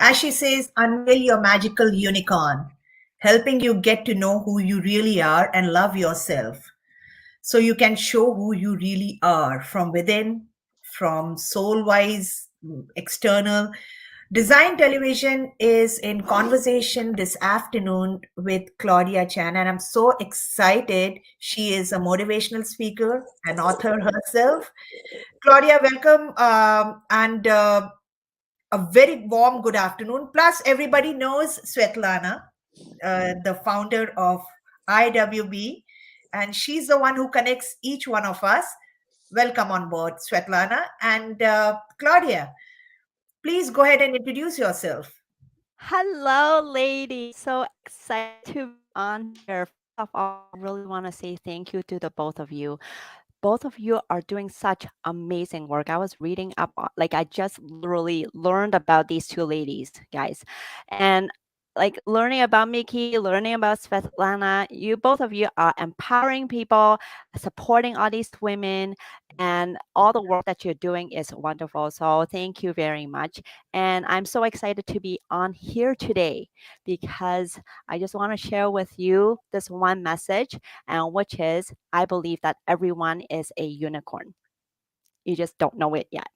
As she says, unveil your magical unicorn, helping you get to know who you really are and love yourself so you can show who you really are from within, from soul wise, external. Design Television is in conversation this afternoon with Claudia Chan, and I'm so excited. She is a motivational speaker, an author herself. Claudia, welcome, and a very warm good afternoon. Plus, everybody knows Svetlana, the founder of IWB, and she's the one who connects each one of us. Welcome on board, Svetlana. And Claudia, please go ahead and introduce yourself. Hello, ladies. So excited to be on here. First of all, I really want to say thank you to the both of you. Both of you are doing such amazing work. I was reading up, like, I just literally learned about these two ladies, guys. And like learning about Mickey, learning about Svetlana, you both of you are empowering people, supporting all these women, and all the work that you're doing is wonderful. So thank you very much. And I'm so excited to be on here today because I just want to share with you this one message, and which is I believe that everyone is a unicorn. You just don't know it yet.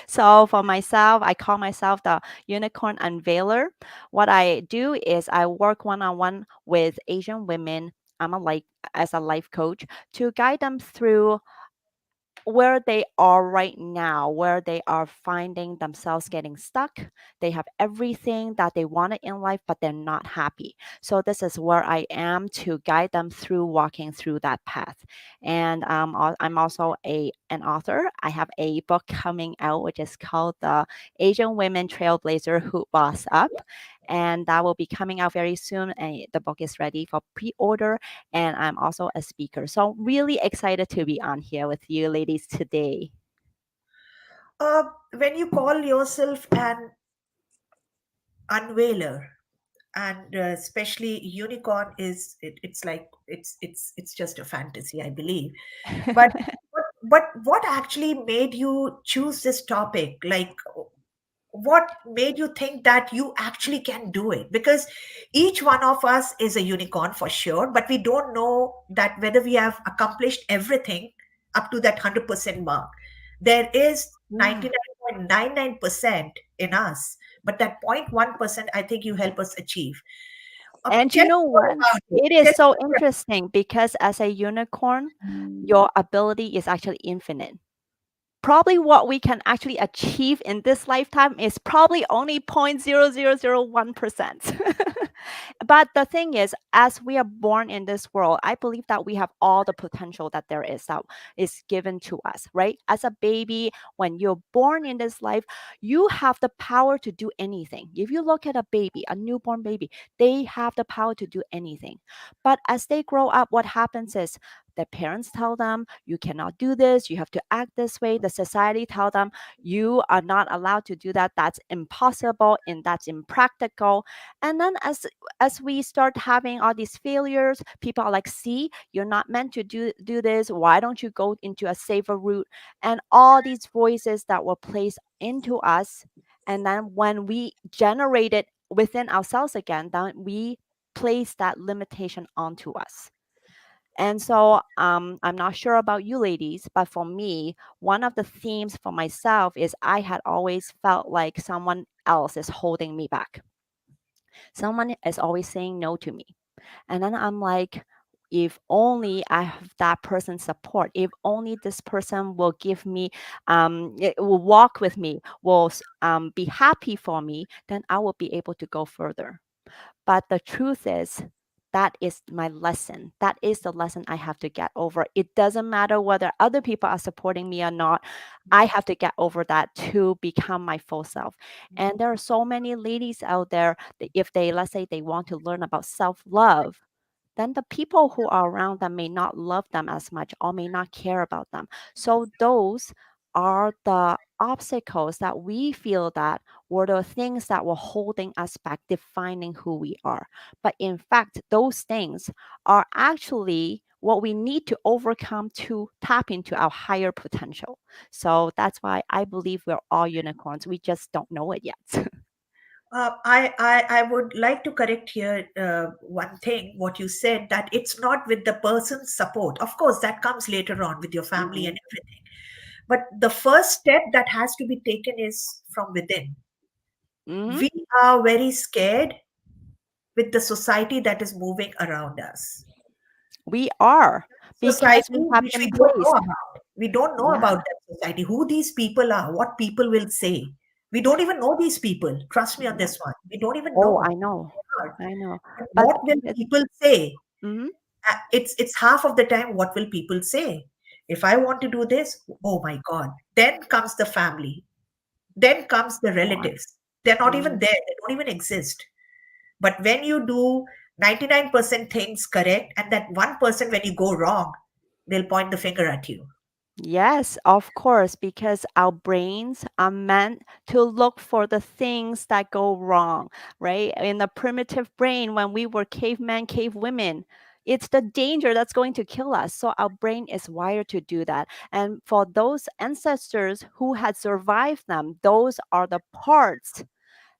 So for myself, I call myself the Unicorn Unveiler. What I do is I work one on one with Asian women. I'm a like as a life coach to guide them through where they are right now, where they are finding themselves getting stuck. They have everything that they wanted in life, but they're not happy. So this is where I am to guide them through walking through that path. And I'm also an author. I have a book coming out, which is called The Asian Women Trailblazer Who Boss Up. And that will be coming out very soon. And the book is ready for pre-order, and I'm also a speaker. So I'm really excited to be on here with you ladies today. When you call yourself an unveiler, and especially unicorn is it's like it's just a fantasy, I believe. But what actually made you choose this topic? Like, what made you think that you actually can do it? Because each one of us is a unicorn for sure, but we don't know that whether we have accomplished everything up to that 100% mark. There is Yeah. 99.99% in us, but that 0.1% I think you help us achieve. And Tell you me know more what? about it. It is Tell so me. interesting because as a unicorn, your ability is actually infinite. Probably what we can actually achieve in this lifetime is probably only 0.0001%. But the thing is, as we are born in this world, I believe that we have all the potential that there is that is given to us, right? As a baby, when you're born in this life, you have the power to do anything. If you look at a baby, a newborn baby, they have the power to do anything. But as they grow up, what happens is their parents tell them, you cannot do this, you have to act this way. The society tell them, you are not allowed to do that. That's impossible and that's impractical. And then as we start having all these failures, people are like, see, you're not meant to do this. Why don't you go into a safer route? And all these voices that were placed into us. And then when we generate it within ourselves again, then we place that limitation onto us. And so I'm not sure about you ladies, but for me, one of the themes for myself is I had always felt like someone else is holding me back. Someone is always saying no to me. And then I'm like, if only I have that person's support, if only this person will give me, will walk with me, will be happy for me, then I will be able to go further. But the truth is, that is my lesson. That is the lesson I have to get over. It doesn't matter whether other people are supporting me or not. I have to get over that to become my full self. And there are so many ladies out there that if they, let's say, they want to learn about self love, then the people who are around them may not love them as much or may not care about them. So those are the obstacles that we feel that were the things that were holding us back, defining who we are. But in fact, those things are actually what we need to overcome to tap into our higher potential. So that's why I believe we're all unicorns. We just don't know it yet. I would like to correct here one thing, what you said, that it's not with the person's support. Of course, that comes later on with your family and Mm-hmm. everything. But the first step that has to be taken is from within. Mm-hmm. We are very scared with the society that is moving around us. We are, because Society we have which we don't know embraced. about. We don't know Yeah. about that society, who these people are, what people will say. We don't even know these people. Trust me on Yeah. this one. We don't even Oh, know I who know. they are. I know. But But what the will thing is, people say? mhm, It's half of the time what will people say. If I want to do this, oh my God. Then comes the family. Then comes the more. relatives. They're not even Mhm. there. They don't even exist. But when you do 99% things correct, and that 1% when you go wrong, they'll point the finger at you. Yes, of course, because our brains are meant to look for the things that go wrong, right? In the primitive brain, when we were cavemen, cave women, it's the danger that's going to kill us. So our brain is wired to do that. And for those ancestors who had survived them, those are the parts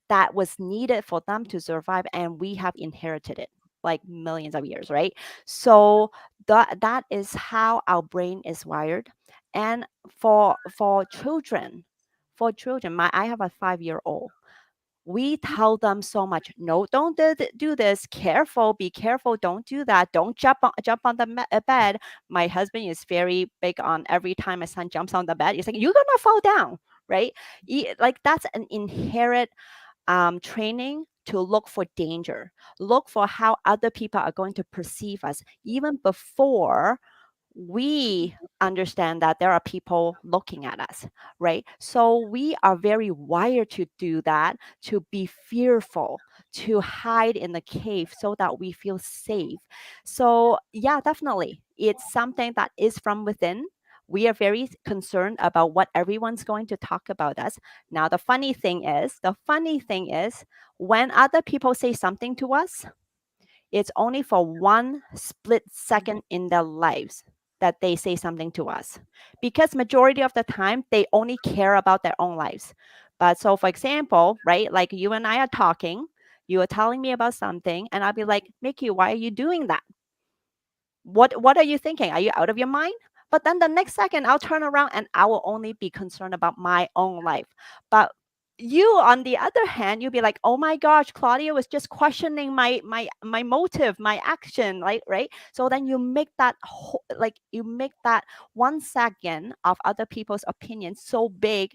that was needed for them to survive, and we have inherited it like millions of years, right? So that is how our brain is wired. And for children, my I have a 5-year old. We tell them so much. No, don't do this. Careful, be careful. Don't do that. Don't jump on the bed. My husband is very big on every time my son jumps on the bed, he's like, "You're gonna fall down," right? Like that's an inherent training to look for danger, look for how other people are going to perceive us, even before we understand that there are people looking at us, right? So we are very wired to do that, to be fearful, to hide in the cave so that we feel safe. So, yeah, definitely. It's something that is from within. We are very concerned about what everyone's going to talk about us. Now, the funny thing is, when other people say something to us, it's only for one split second in their lives that they say something to us, because majority of the time they only care about their own lives. But so for example, right, like you and I are talking, you are telling me about something, and I'll be like, Mickey, why are you doing that? What are you thinking? Are you out of your mind? But then the next second I'll turn around and I will only be concerned about my own life. But you, on the other hand, you'll be like, oh my gosh, Claudia was just questioning my motive, my action, like, right? So then you make that like you make that 1 second of other people's opinions so big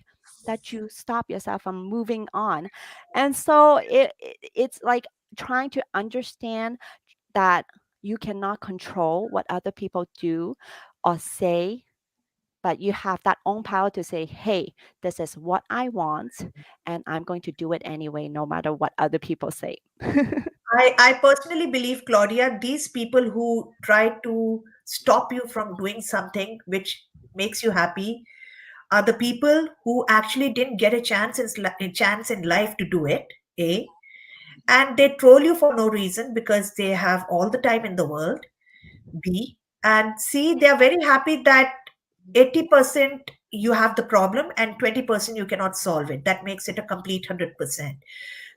that you stop yourself from moving on. And so it's like trying to understand that you cannot control what other people do or say, but you have that own power to say, hey, this is what I want, and I'm going to do it anyway, no matter what other people say. I personally believe, Claudia, these people who try to stop you from doing something which makes you happy are the people who actually didn't get a chance in life to do it. A, and they troll you for no reason because they have all the time in the world. B, and C, they are very happy that 80% you have the problem and 20% you cannot solve it. That makes it a complete 100%.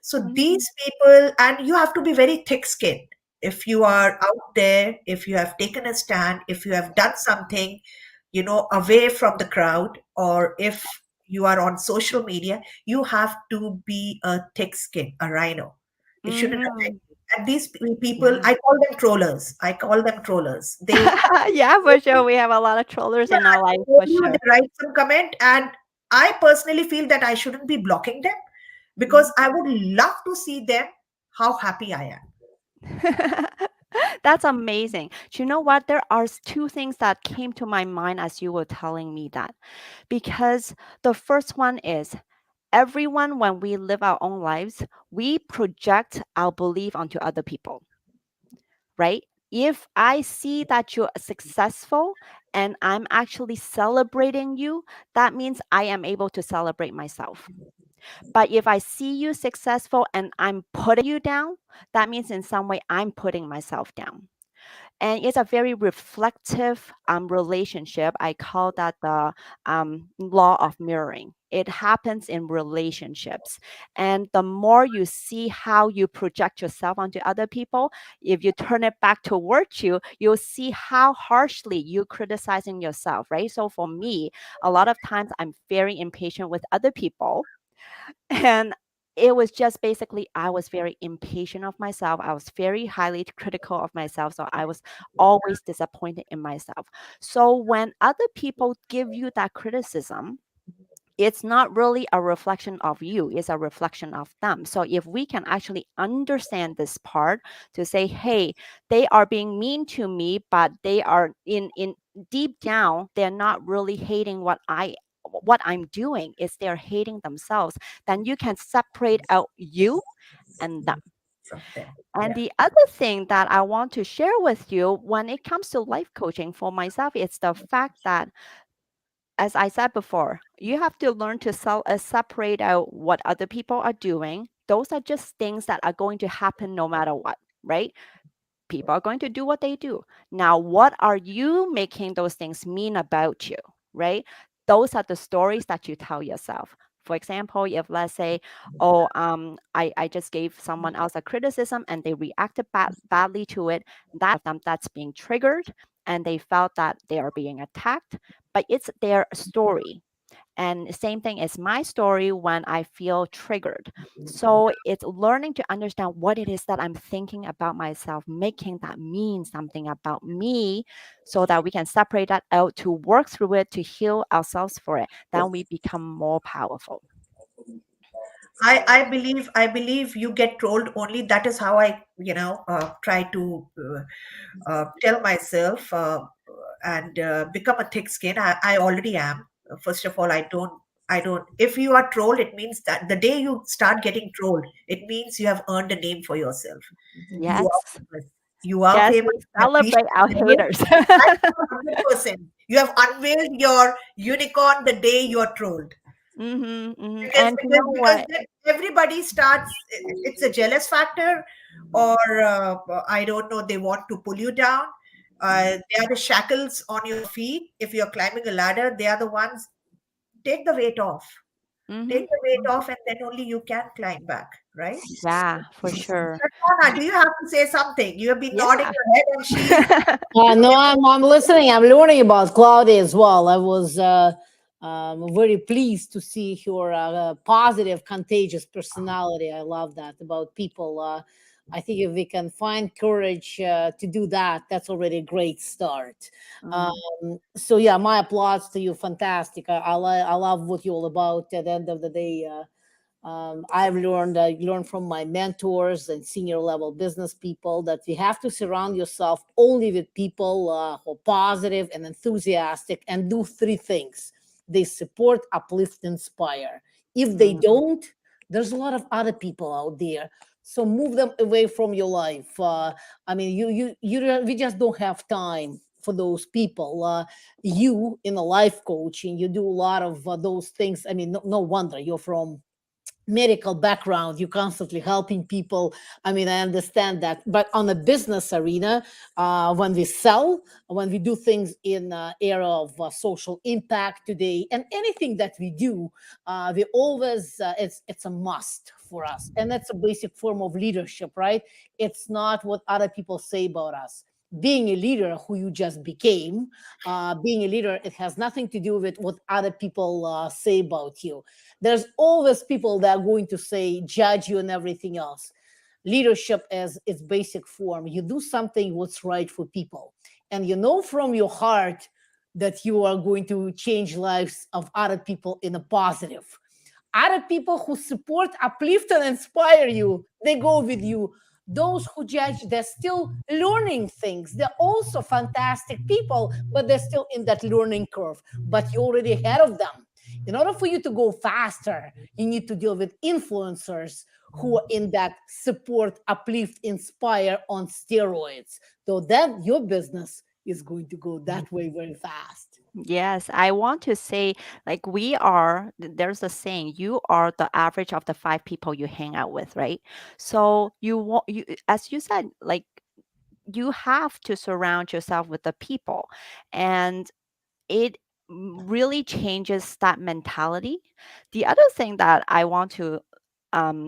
So Mhm. these people, and you have to be very thick skinned. If you are out there, if you have taken a stand, if you have done something, away from the crowd, or if you are on social media, you have to be a thick skin, a rhino. It shouldn't affect Mhm. you. And these people, Yeah. I call them trollers. I call them trollers. They, Yeah, for sure. We have a lot of trollers yeah, in our they life, troll for you, sure. they write some comment, and I personally feel that I shouldn't be blocking them because I would love to see them how happy I am. That's amazing. Do you know what? There are two things that came to my mind as you were telling me that. Because the first one is, everyone, when we live our own lives, we project our belief onto other people, right? If I see that you're successful and I'm actually celebrating you, that means I am able to celebrate myself. But if I see you successful and I'm putting you down, that means in some way I'm putting myself down. and it's a very reflective relationship. I call that the law of mirroring. It happens in relationships, and the more you see how you project yourself onto other people, if you turn it back towards you, you'll see how harshly you criticizing yourself, right? So for me, a lot of times I'm very impatient with other people, and it was just basically I was very impatient of myself. I was very highly critical of myself. So I was always disappointed in myself. So when other people give you that criticism, it's not really a reflection of you, it's a reflection of them. So if we can actually understand this part, to say, hey, they are being mean to me, but they are in deep down, they're not really hating what I'm doing, is they're hating themselves, then you can separate out you and them. from them. And Yeah. the other thing that I want to share with you when it comes to life coaching for myself, it's the fact that, as I said before, you have to learn to separate out what other people are doing. Those are just things that are going to happen no matter what, right? People are going to do what they do. Now, what are you making those things mean about you, right? Those are the stories that you tell yourself. For example, if let's say, oh, I just gave someone else a criticism and they reacted badly to it, them that's being triggered and they felt that they are being attacked, but it's their story. And same thing is my story when I feel triggered. So it's learning to understand what it is that I'm thinking about myself, making that mean something about me, so that we can separate that out to work through it, to heal ourselves for it. Then we become more powerful. I believe you get trolled only. That is how I try to tell myself and become a thick skin. I already am. First of all, I don't. If you are trolled, it means that the day you start getting trolled, it means you have earned a name for yourself. You are Yes. famous. You are Yes, famous. we You celebrate our appreciate. haters. 100%. You have unveiled your unicorn the day you are trolled. because And you because know because what? then everybody starts, it's a jealous factor, or I don't know, they want to pull you down. They are the shackles on your feet. If you're climbing a ladder, they are the ones. Take the weight off. Take Hmm. the weight off, and then only you can climb back, right? Yeah, for sure. Ratana, do you have to say something? You have been nodding Yeah. your head, and she's No, I'm listening. I'm learning about Claudia as well. I was very pleased to see her positive, contagious personality. I love that about people. I think if we can find courage to do that, that's already a great start. Mm, So yeah, my applause to you. Fantastic. I love what you're all about. At the end of the day, I learned from my mentors and senior level business people that you have to surround yourself only with people who are positive and enthusiastic and do three things: they support, uplift, inspire. If they mm, don't, there's a lot of other people out there, so move them away from your life. I mean, we just don't have time for those people. You in a life coaching, you do a lot of those things. I mean, no wonder you're from medical background, you're constantly helping people. I mean, I understand that, but on a business arena, when we sell, when we do things in era of social impact today, and anything that we do, we always it's a must for us, and that's a basic form of leadership, right? It's not what other people say about us. Being a leader who you just became, being a leader, it has nothing to do with what other people say about you. There's always people that are going to say, judge you and everything else. Leadership as its basic form, you do something what's right for people, and you know from your heart that you are going to change lives of other people in a positive. Other people who support, uplift, and inspire you, they go with you. Those who judge, they're still learning things. They're also fantastic people, but they're still in that learning curve. But you're already ahead of them. In order for you to go faster, you need to deal with influencers who are in that support, uplift, inspire on steroids. So then your business is going to go that way very fast. yes, I want to say, like, there's a saying, you are the average of the 5 people you hang out with, right? So as you said, like, you have to surround yourself with the people, and it really changes that mentality. The other thing that I want to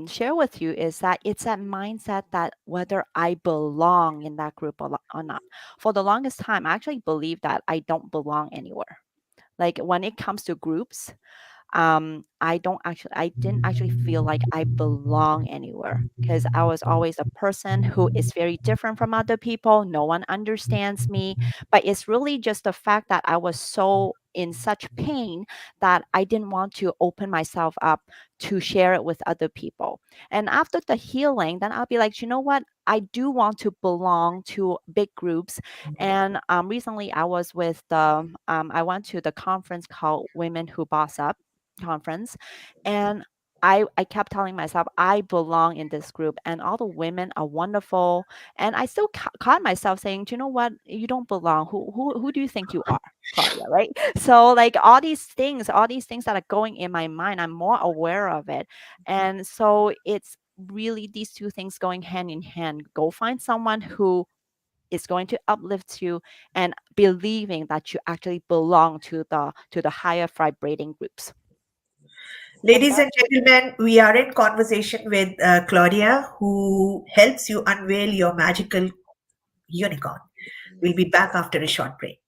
share with you is that it's that mindset that whether I belong in that group or not. For the longest time, I actually believe that I don't belong anywhere. Like when it comes to groups, I didn't actually feel like I belong anywhere, because I was always a person who is very different from other people. No one understands me. But it's really just the fact that I was so in such pain that I didn't want to open myself up to share it with other people. And after the healing, then I'll be like, you know what, I do want to belong to big groups. And recently I was with the I went to the conference called Women Who Boss Up conference, and I kept telling myself I belong in this group and all the women are wonderful, and I still caught myself saying, do you know what, you don't belong. Who do you think you are, Claudia, right? So like all these things that are going in my mind, I'm more aware of it. And so it's really these two things going hand in hand. Go find someone who is going to uplift you, and believing that you actually belong to the higher vibrating groups. Ladies and gentlemen, we are in conversation with Claudia, who helps you unveil your magical unicorn. We'll be back after a short break.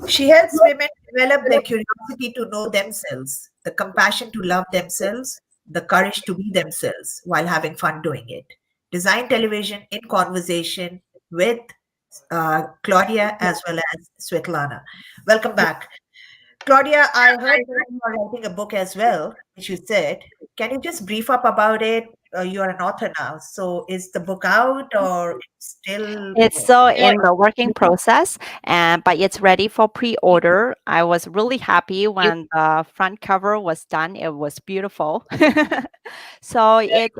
She helps women develop their curiosity to know themselves, the compassion to love themselves, the courage to be themselves while having fun doing it. Design television in conversation with Claudia as well as Svetlana. Welcome back. Claudia, I heard that you are writing a book as well, which you said. Can you just brief up about it? You are an author now. So is the book out or it's still It's still in the working process, and but it's ready for pre-order. I was really happy when the front cover was done. It was beautiful. So it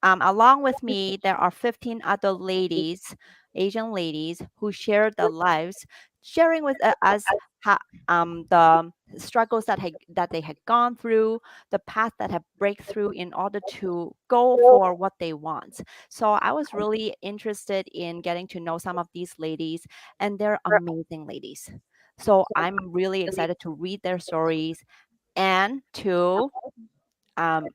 along with me, there are 15 other ladies, Asian ladies, who share their lives, sharing with us the struggles that they had gone through, the path that have breakthrough in order to go for what they want. So I was really interested in getting to know some of these ladies, and they're amazing ladies. So I'm really excited to read their stories and to um,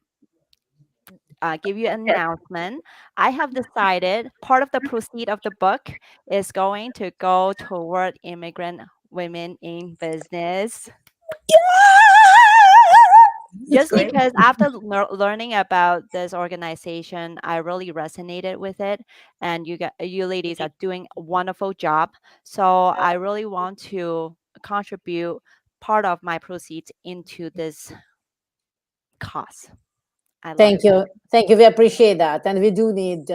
give you an announcement. I have decided part of the proceed of the book is going to go toward immigrant women in business. That's Just great. because after learning about this organization, I really resonated with it, and you ladies are doing a wonderful job. So I really want to contribute part of my proceeds into this cause. I love Thank it. you. Thank you. We appreciate that. And we do need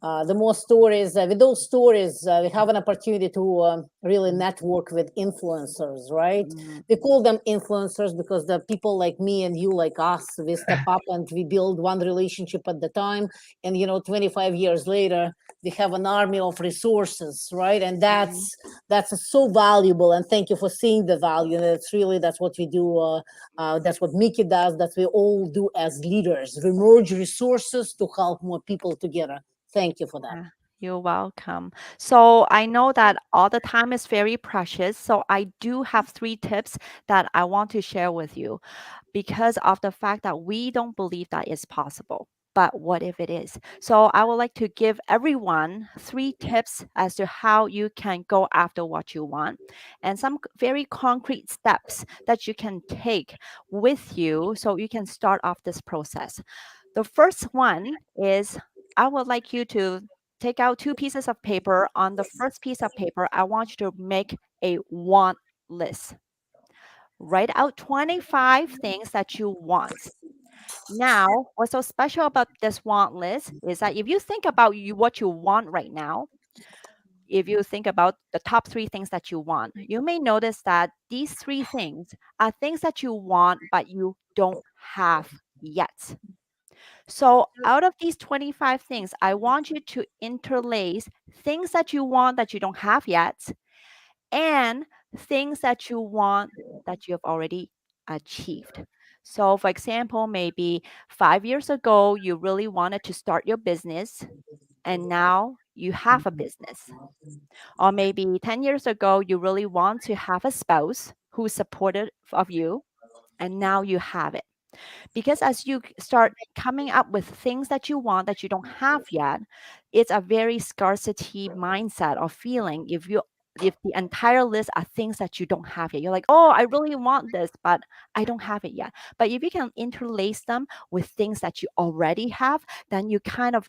The more stories, with those stories, we have an opportunity to really network with influencers, right? Mm, We call them influencers because the people like me and you, like us, we step up and we build one relationship at the time. And, 25 years later, we have an army of resources, right? And mhm. that's so valuable. And thank you for seeing the value. And that's what we do. That's what Mickey does. That we all do as leaders. We merge resources to help more people together. Thank you for that. Yeah, you're welcome. So I know that all the time is very precious. So I do have three tips that I want to share with you because of the fact that we don't believe that it's possible. But what if it is? So I would like to give everyone three tips as to how you can go after what you want and some very concrete steps that you can take with you so you can start off this process. The first one is I would like you to take out two pieces of paper. On the first piece of paper, I want you to make a want list. Write out 25 things that you want. Now, what's so special about this want list is that if you think about what you want right now, if you think about the top three things that you want, you may notice that these three things are things that you want, but you don't have yet. So, out of these 25 things, I want you to interlace things that you want that you don't have yet and things that you want that you have already achieved. So, for example, maybe 5 years ago, you really wanted to start your business and now you have a business. Or maybe 10 years ago, you really want to have a spouse who's supportive of you and now you have it. Because as you start coming up with things that you want that you don't have yet, it's a very scarcity mindset or feeling if the entire list are things that you don't have yet. You're like, oh, I really want this, but I don't have it yet. But if you can interlace them with things that you already have, then you kind of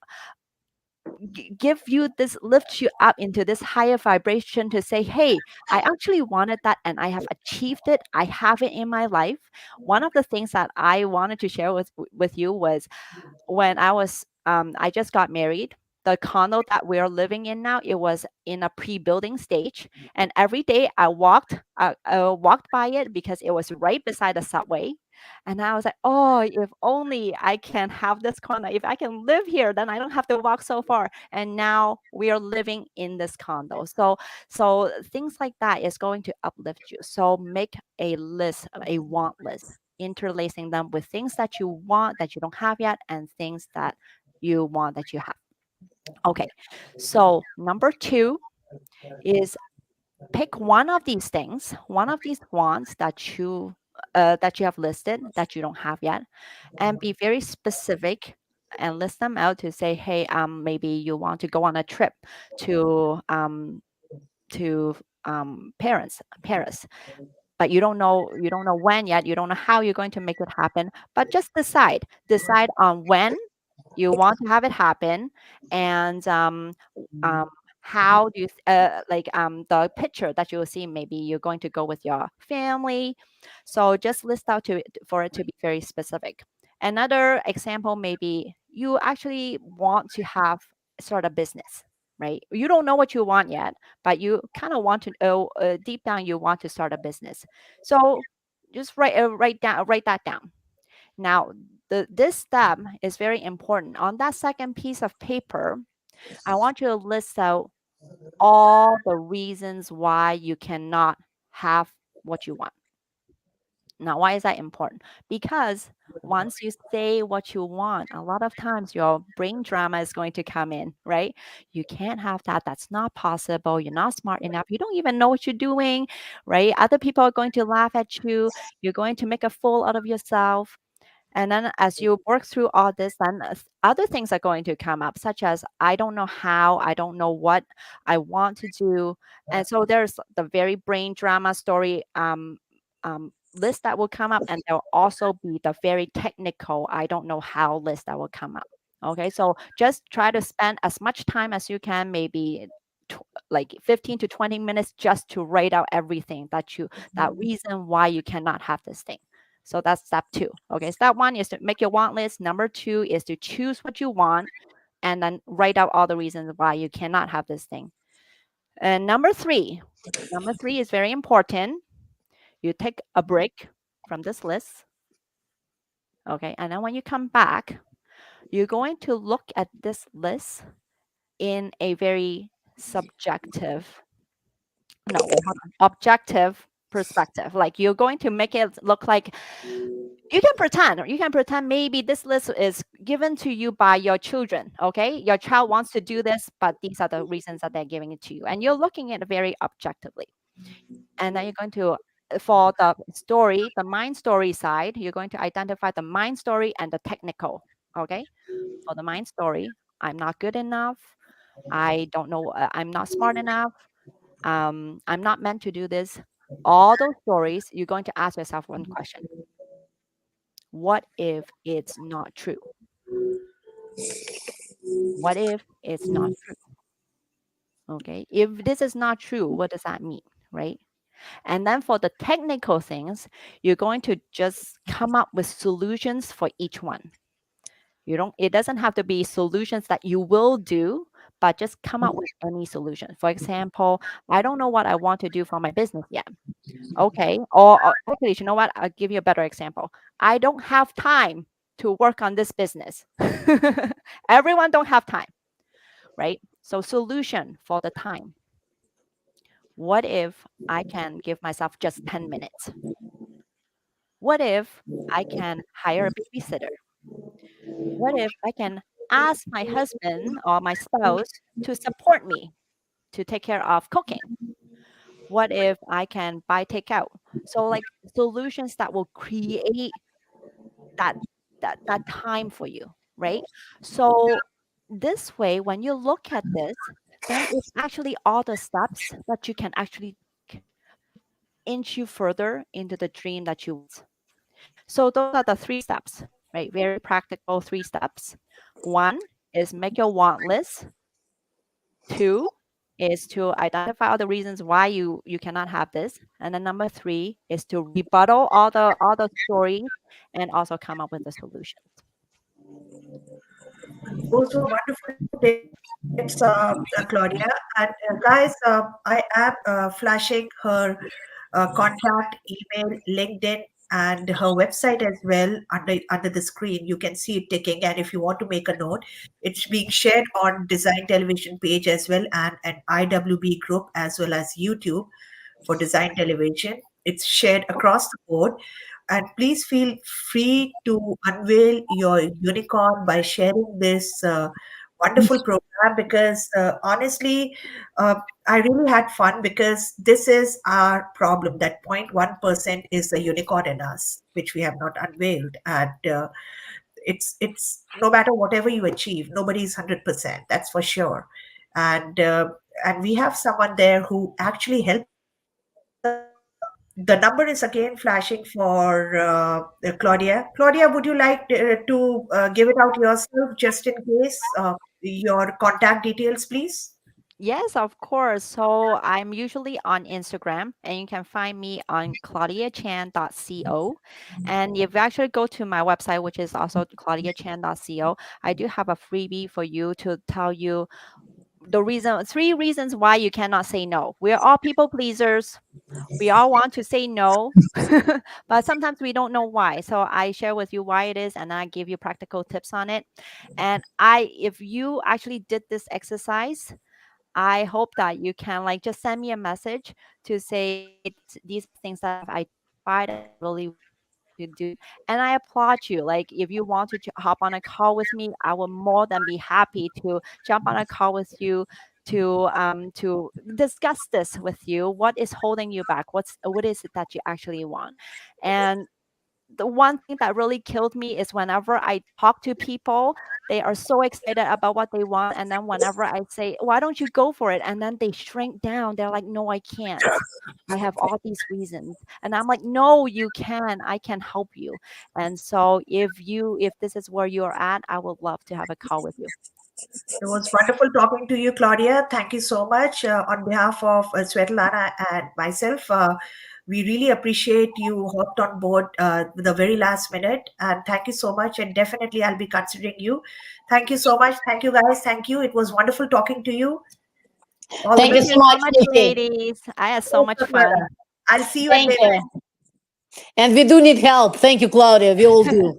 give you this lift you up into this higher vibration to say, hey, I actually wanted that and I have achieved it. I have it in my life. One of the things that I wanted to share with you was when I just got married. The condo that we're living in now, it was in a pre-building stage, and every day I walked by it because it was right beside the subway, and I was like, oh, if only I can have this condo. If I can live here, then I don't have to walk so far. And now we are living in this condo. So things like that is going to uplift you. So make a list, a want list, interlacing them with things that you want that you don't have yet and things that you want that you have. Okay. So number two is pick one of these things, one of these wants that you have listed that you don't have yet, and be very specific and list them out to say, hey, maybe you want to go on a trip to to Paris, but you don't know when yet, you don't know how you're going to make it happen, but just decide on when you want to have it happen, and how do you the picture that you will see, maybe you're going to go with your family, so just list out for it to be very specific. Another example, maybe you actually want to have start a business, right? You don't know what you want yet, but you kind of want to know, deep down you want to start a business, so just write that down. Now, this step is very important. On that second piece of paper, I want you to list out all the reasons why you cannot have what you want. Now, why is that important? Because once you say what you want, a lot of times your brain drama is going to come in, right? You can't have that. That's not possible. You're not smart enough. You don't even know what you're doing, right? Other people are going to laugh at you. You're going to make a fool out of yourself. And then as you work through all this, then other things are going to come up, such as I don't know how, I don't know what I want to do. And so there's the very brain drama story list that will come up. And there'll also be the very technical, I don't know how list that will come up. Okay, so just try to spend as much time as you can, maybe tw- like 15 to 20 minutes just to write out everything that reason why you cannot have this thing. So that's step two. Okay, step one is to make your want list. Number two is to choose what you want. and then write out all the reasons why you cannot have this thing. And number three is very important. You take a break from this list, okay? And then when you come back, you're going to look at this list in a very subjective, no, wait, hold on, objective perspective. Like you're going to make it look like you can pretend maybe this list is given to you by your children, okay? Your child wants to do this, but these are the reasons that they're giving it to you. And you're looking at it very objectively. And then you're going to, for the story, the mind story side, you're going to identify the mind story and the technical, okay? For the mind story, I'm not good enough. I don't know, I'm not smart enough. I'm not meant to do this. All those stories, you're going to ask yourself one question: what if it's not true? What if it's not true? Okay. If this is not true, what does that mean? Right. And then for the technical things, you're going to just come up with solutions for each one. It doesn't have to be solutions that you will do, but just come up with any solution. For example, I don't know what I want to do for my business yet. Okay. Or actually, you know what? I'll give you a better example. I don't have time to work on this business. Everyone don't have time, right? So solution for the time. What if I can give myself just 10 minutes? What if I can hire a babysitter? What if I can ask my husband or my spouse to support me to take care of cooking? What if I can buy takeout? So like solutions that will create that that time for you, right? So this way, when you look at this, then it's actually all the steps that you can actually take to inch you further into the dream that you want. So those are the three steps, right? Very practical three steps. One is make your want list. Two is to identify all the reasons why you cannot have this, and then number three is to rebuttal all the stories and also come up with a solution. Those were wonderful tips, Claudia. And guys, I am flashing her contact, email, LinkedIn, and her website as well under the screen. You can see it ticking, and if you want to make a note, it's being shared on Design Television page as well, and an IWB group as well as YouTube for Design Television. It's shared across the board. And please feel free to unveil your unicorn by sharing this wonderful program because honestly, uh, I really had fun because this is our problem that 0.1% is a unicorn in us, which we have not unveiled. And it's no matter whatever you achieve, nobody's 100%, that's for sure. And and we have someone there who actually helps us. The number is again flashing for Claudia. Claudia, would you like to give it out yourself just in case? Your contact details, please. Yes, of course. So I'm usually on Instagram and you can find me on claudiachan.co. And if you actually go to my website, which is also claudiachan.co, I do have a freebie for you to tell you three reasons why you cannot say no. We're all people pleasers. We all want to say no, but sometimes we don't know why. So I share with you why it is, and I give you practical tips on it. And if you actually did this exercise, I hope that you can like just send me a message to say these are things that I've identified and I really want to do. And I applaud you. Like if you want to hop on a call with me, I will more than be happy to jump on a call with you to discuss this with you. What is holding you back? What is it that you actually want? And the one thing that really killed me is whenever I talk to people, they are so excited about what they want. And then whenever I say, why don't you go for it? And then they shrink down. They're like, no, I can't. I have all these reasons. And I'm like, no, you can. I can help you. And so if this is where you're at, I would love to have a call with you. It was wonderful talking to you, Claudia. Thank you so much on behalf of Svetlana and myself. We really appreciate you hopped on board the very last minute. And thank you so much. And definitely, I'll be considering you. Thank you so much. Thank you, guys. Thank you. It was wonderful talking to you. All the Thank you Thank best. so you so much, much, Nikki. ladies. I had so Yes, much Tatiana. fun. I'll see you at the Thank event. you. And we do need help. Thank you, Claudia. We all do.